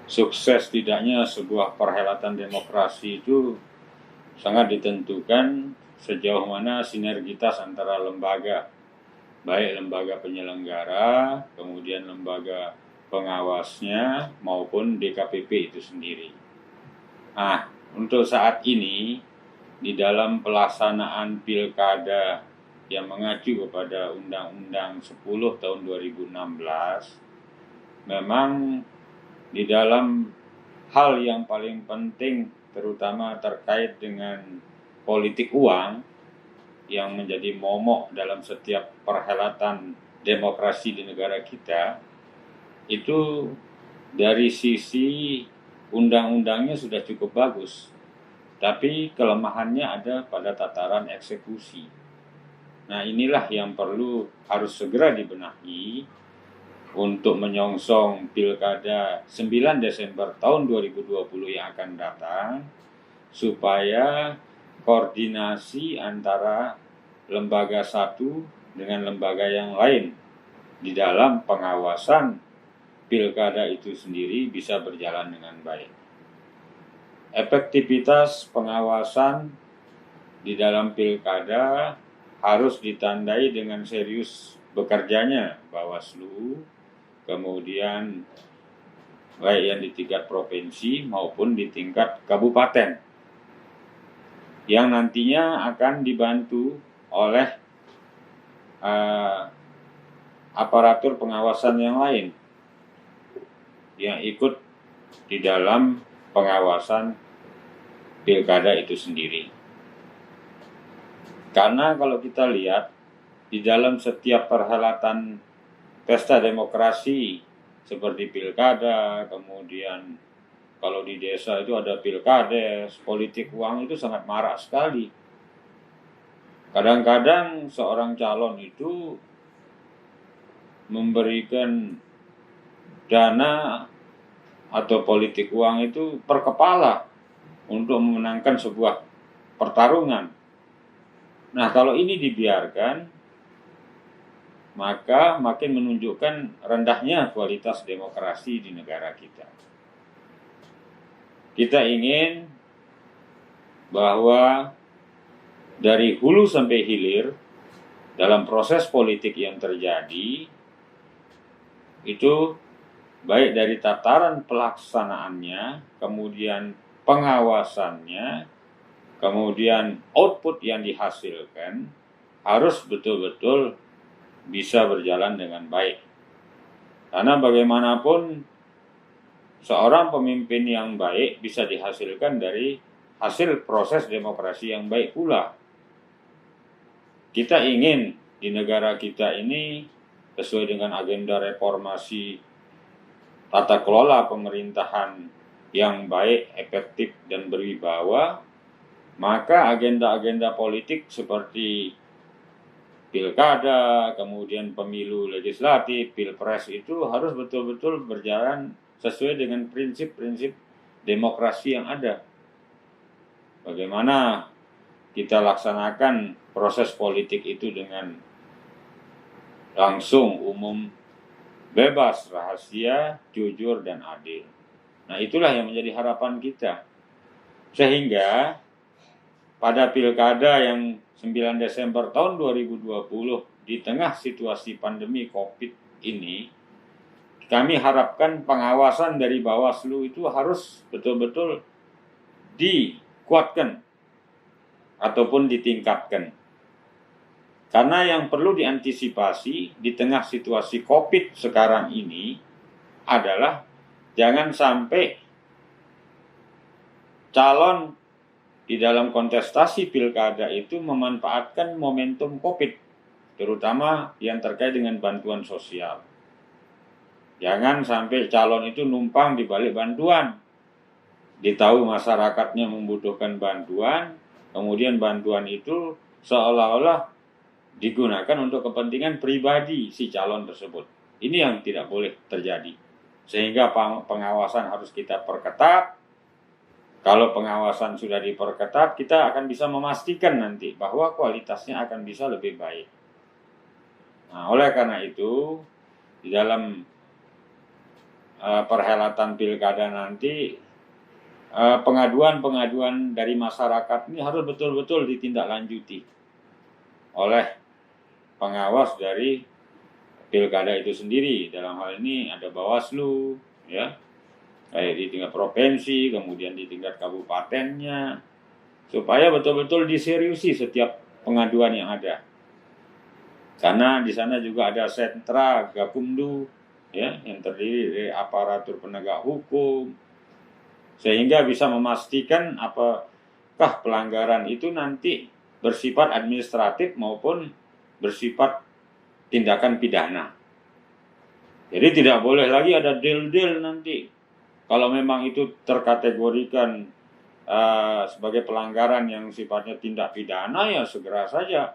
sukses tidaknya sebuah perhelatan demokrasi itu sangat ditentukan sejauh mana sinergitas antara lembaga, baik lembaga penyelenggara, kemudian lembaga pengawasnya maupun DKPP itu sendiri. Nah, untuk saat ini di dalam pelaksanaan pilkada yang mengacu kepada Undang-Undang 10 tahun 2016, memang di dalam hal yang paling penting terutama terkait dengan politik uang yang menjadi momok dalam setiap perhelatan demokrasi di negara kita, itu dari sisi undang-undangnya sudah cukup bagus, tapi kelemahannya ada pada tataran eksekusi. Nah, inilah yang harus segera dibenahi untuk menyongsong pilkada 9 Desember tahun 2020 yang akan datang, supaya koordinasi antara lembaga satu dengan lembaga yang lain di dalam pengawasan pilkada itu sendiri bisa berjalan dengan baik. Efektivitas pengawasan di dalam pilkada harus ditandai dengan serius bekerjanya Bawaslu, kemudian baik yang di tingkat provinsi maupun di tingkat kabupaten, yang nantinya akan dibantu oleh aparatur pengawasan yang lain yang ikut di dalam pengawasan pilkada itu sendiri. Karena kalau kita lihat di dalam setiap perhelatan pesta demokrasi seperti pilkada, kemudian kalau di desa itu ada pilkades, politik uang itu sangat marak sekali. Kadang-kadang seorang calon itu memberikan dana atau politik uang itu per kepala untuk memenangkan sebuah pertarungan. Nah, kalau ini dibiarkan, maka makin menunjukkan rendahnya kualitas demokrasi di negara kita. Kita ingin bahwa dari hulu sampai hilir dalam proses politik yang terjadi itu baik dari tataran pelaksanaannya, kemudian pengawasannya, kemudian output yang dihasilkan harus betul-betul bisa berjalan dengan baik. Karena bagaimanapun seorang pemimpin yang baik bisa dihasilkan dari hasil proses demokrasi yang baik pula. Kita ingin di negara kita ini sesuai dengan agenda reformasi tata kelola pemerintahan yang baik, efektif, dan berwibawa, maka agenda-agenda politik seperti pilkada, kemudian pemilu legislatif, pilpres itu harus betul-betul berjalan sesuai dengan prinsip-prinsip demokrasi yang ada. Bagaimana kita laksanakan proses politik itu dengan langsung, umum, bebas, rahasia, jujur, dan adil. Nah, itulah yang menjadi harapan kita. Sehingga pada pilkada yang 9 Desember tahun 2020 di tengah situasi pandemi COVID ini, kami harapkan pengawasan dari Bawaslu itu harus betul-betul dikuatkan ataupun ditingkatkan. Karena yang perlu diantisipasi di tengah situasi COVID sekarang ini adalah jangan sampai calon di dalam kontestasi pilkada itu memanfaatkan momentum COVID, terutama yang terkait dengan bantuan sosial. Jangan sampai calon itu numpang di balik bantuan. Ditahu masyarakatnya membutuhkan bantuan, kemudian bantuan itu seolah-olah digunakan untuk kepentingan pribadi si calon tersebut. Ini yang tidak boleh terjadi. Sehingga pengawasan harus kita perketat. Kalau pengawasan sudah diperketat, kita akan bisa memastikan nanti bahwa kualitasnya akan bisa lebih baik. Nah, oleh karena itu, di dalam perhelatan pilkada nanti, pengaduan-pengaduan dari masyarakat ini harus betul-betul ditindaklanjuti oleh pengawas dari pilkada itu sendiri. Dalam hal ini ada Bawaslu, ya, kayak di tingkat provinsi, kemudian di tingkat kabupatennya, supaya betul-betul diseriusi setiap pengaduan yang ada. Karena di sana juga ada sentra Gakumdu, ya, yang terdiri dari aparatur penegak hukum, sehingga bisa memastikan apakah pelanggaran itu nanti bersifat administratif maupun bersifat tindakan pidana. Jadi tidak boleh lagi ada deal-deal nanti. Kalau memang itu terkategorikan sebagai pelanggaran yang sifatnya tindak pidana, ya segera saja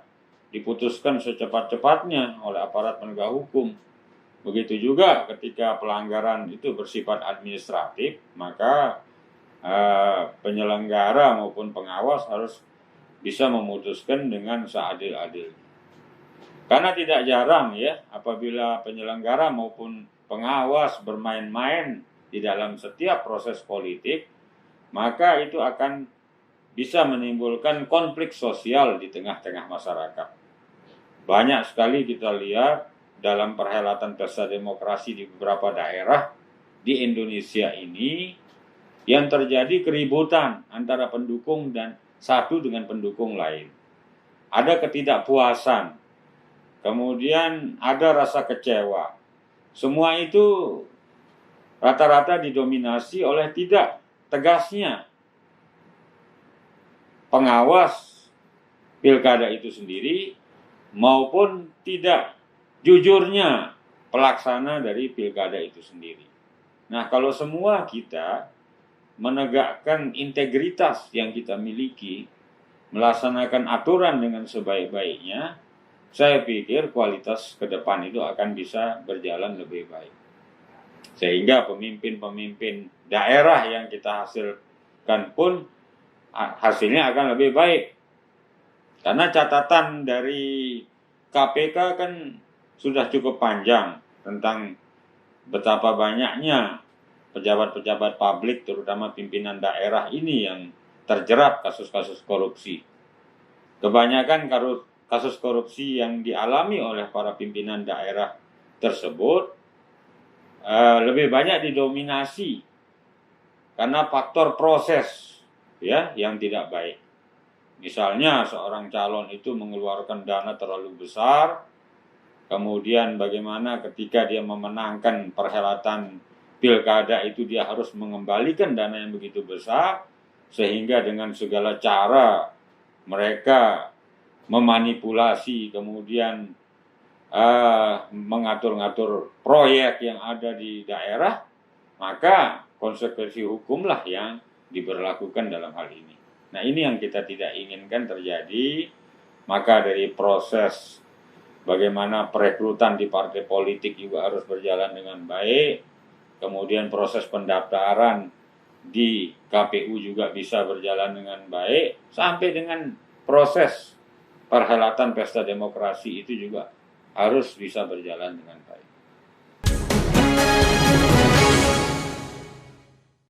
diputuskan secepat-cepatnya oleh aparat penegak hukum. Begitu juga ketika pelanggaran itu bersifat administratif, maka penyelenggara maupun pengawas harus bisa memutuskan dengan seadil-adilnya. Karena tidak jarang, ya, apabila penyelenggara maupun pengawas bermain-main di dalam setiap proses politik, maka itu akan bisa menimbulkan konflik sosial di tengah-tengah masyarakat. Banyak sekali kita lihat dalam perhelatan pesta demokrasi di beberapa daerah di Indonesia ini yang terjadi keributan antara pendukung dan satu dengan pendukung lain. Ada ketidakpuasan, kemudian ada rasa kecewa. Semua itu rata-rata didominasi oleh tidak tegasnya pengawas pilkada itu sendiri maupun tidak jujurnya pelaksana dari pilkada itu sendiri. Nah, kalau semua kita menegakkan integritas yang kita miliki, melaksanakan aturan dengan sebaik-baiknya, saya pikir kualitas ke depan itu akan bisa berjalan lebih baik. Sehingga pemimpin-pemimpin daerah yang kita hasilkan pun hasilnya akan lebih baik. Karena catatan dari KPK kan sudah cukup panjang tentang betapa banyaknya pejabat-pejabat publik, terutama pimpinan daerah ini yang terjerat kasus-kasus korupsi. Kebanyakan kasus korupsi yang dialami oleh para pimpinan daerah tersebut lebih banyak didominasi karena faktor proses, ya, yang tidak baik. Misalnya seorang calon itu mengeluarkan dana terlalu besar, kemudian bagaimana ketika dia memenangkan perhelatan pilkada itu dia harus mengembalikan dana yang begitu besar, sehingga dengan segala cara mereka memanipulasi, kemudian mengatur-ngatur proyek yang ada di daerah, maka konsekuensi hukumlah yang diberlakukan dalam hal ini. Nah, ini yang kita tidak inginkan terjadi. Maka dari proses bagaimana perekrutan di partai politik juga harus berjalan dengan baik. Kemudian proses pendaftaran di KPU juga bisa berjalan dengan baik. Sampai dengan proses perhelatan pesta demokrasi itu juga harus bisa berjalan dengan baik.